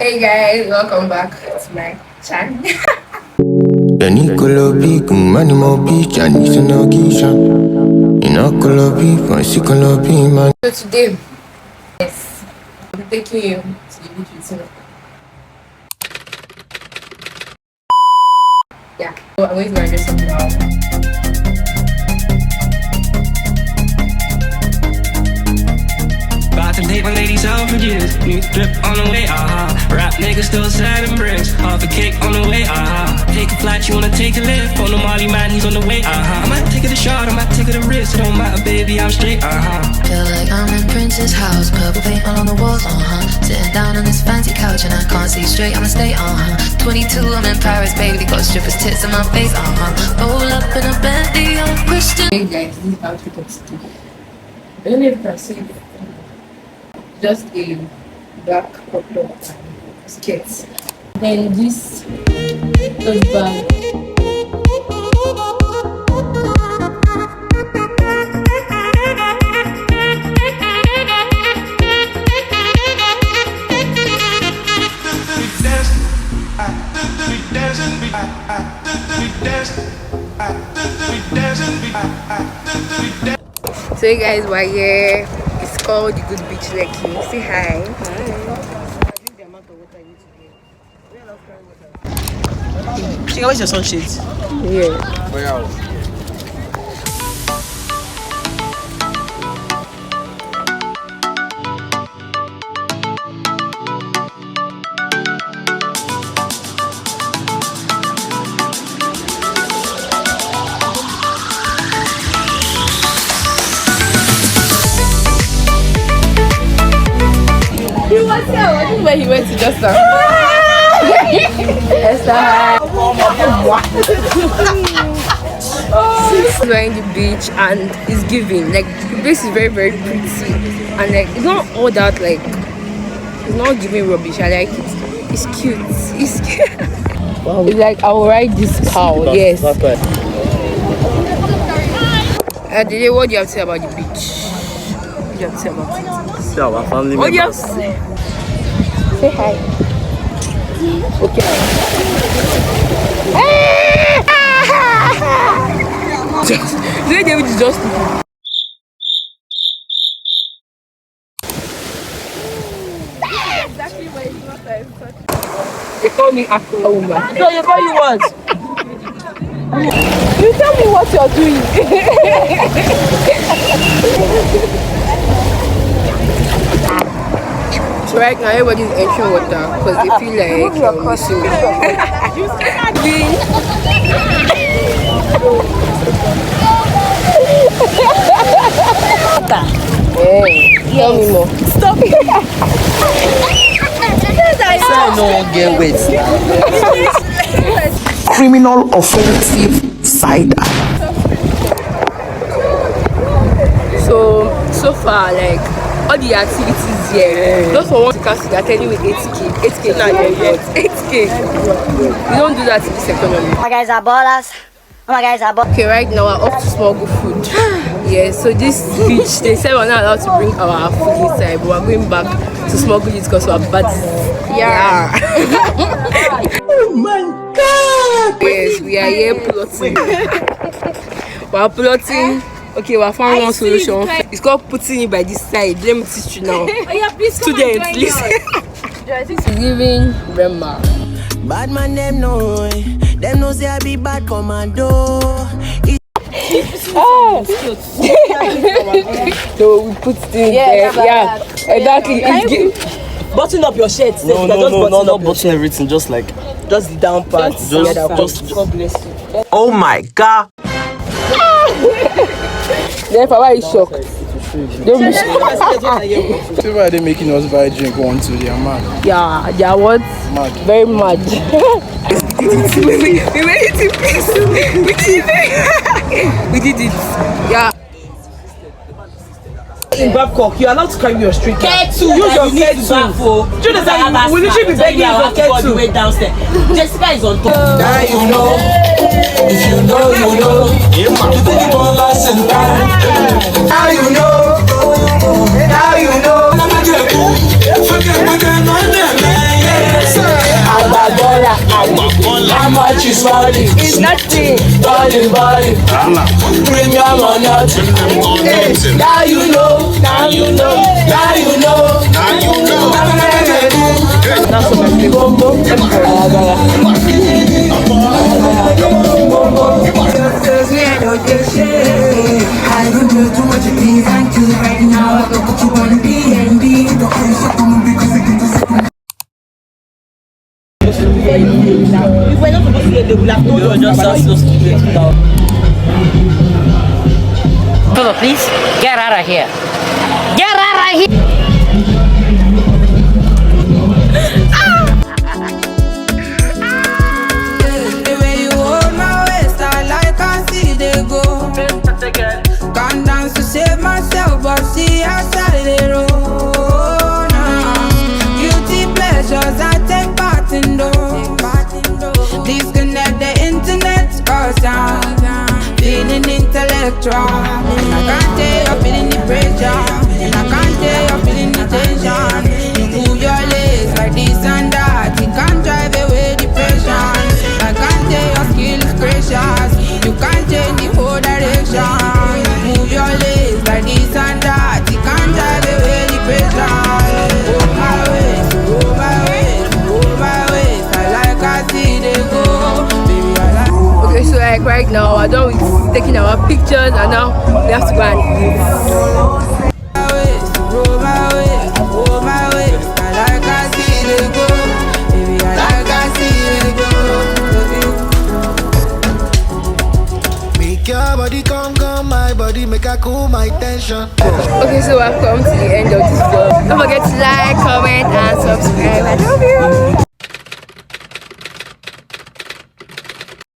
Hey guys, welcome back to my channel. Nicolo big money more beach and it's no kishan. Inocolo beef and sicolo man. So today, yes, I'm taking you to the beach with me. Yeah, so I'm going to dress up now. About to date my ladies out for years. New drip on the way, Rap niggas still sad and bricks. Half a cake on the way, Take a flight, you wanna take a lift. On the Molly man, he's on the way, I might take it a shot, I might take it a risk. It don't matter, baby, I'm straight, Feel like I'm in Prince's house. Purple paint all on the walls, Sitting down on this fancy couch and I can't see straight, I'ma stay, 22, I'm in Paris, baby. Got strippers' tits in my face, Roll up in a Bentley, I'm a Christian. Hey guys, this is outfit of Steve. I don't know if you can see it. Just a black crop top and skirt. Then this tote bag. So you guys were here. It's called the Good Beach Lekki. Say hi. Chica, where's your sunshades? Yeah. He was here. I think where he went to just now. Esther. We're in the beach and it's giving. Like the place is very, very pretty. And like it's not all that like it's not giving rubbish. I like it. It's cute. It's cute. Wow. It's like I'll ride this cow. Yes. That's right. Adele, what do you have to say about the beach? What do you have to say about it? See our family What do you have members. to say? Say hi. Okay. Today David is just exactly where it's not there. They call me Aqua Woman. No, you call you what? You tell me what you're doing. So right now everybody's entering water because they feel like missing me. Hey, tell me more. Stop it. No one get wet. Criminal offensive side. So far, like all the activities here, just for one castle, they're telling me 8K. 8K now, 8K. We don't do that in this economy. My guys are ballers. My guys are ballers. Okay, right now we're off to smuggle food. Yeah, so this beach, they said we're not allowed to bring our food inside, but we're going back to smuggle it because we're bad. Yeah. Oh my God! Yes, we are here plotting. We're plotting. Okay, we found one solution. It's called putting it by this side. Let me teach you now. Students, listen. It's giving Rema. Bad man, them know say I be bad commando. So we put it in there. Yeah, exactly. Button up your shirt. No, not button everything. Just like, Just the down part. just. God bless you. Oh my God! Then Papa is shocked. Don't be shocked. See why they making us buy drink 1, 2, they are mad. Yeah, they are what? Mad. Very mad. we made it in peace. We did it. Yeah. In Babcock, you're allowed to carry your street bag. Kettle, Use your you need to kettle. Do you understand? We literally be begging you for kettle. Way downstairs. Jessica is on top. Now you know. If you know, you know. You think you won't last in time. Now you know. Now you know. How much is money? It's nothing. Balling, balling. Premium or nothing. Now you know. Now you know. Now you know. Now you know. That's what my I don't do too much things until right now. I go put you on D&D. If we're not supposed to get the black, don't just ask us to get it out. Philip, please get out of here. Get out of here. The way you hold my waist, I like I see they go. Can't dance to save myself, but see outside the road. Guilty pleasures I take part in those. Disconnect the internet, cause I'm feeling intellectual. And I can't tell you're feeling the pressure. And I can't tell you're feeling the tension. You move your legs like this and that. You can't drive away depression. I can't tell your skill is precious. You can't change the whole direction. You move your legs like this and that. You can't drive away depression. Oh my ways, oh my ways, oh my ways. I like I see they go. Baby, I like. Okay, so like right now, I don't taking our pictures, and now we have to go and eat. Make your body come, my body make a cool my tension. Okay, so I've come to the end of this vlog. Don't forget to like, comment, and subscribe. I love you.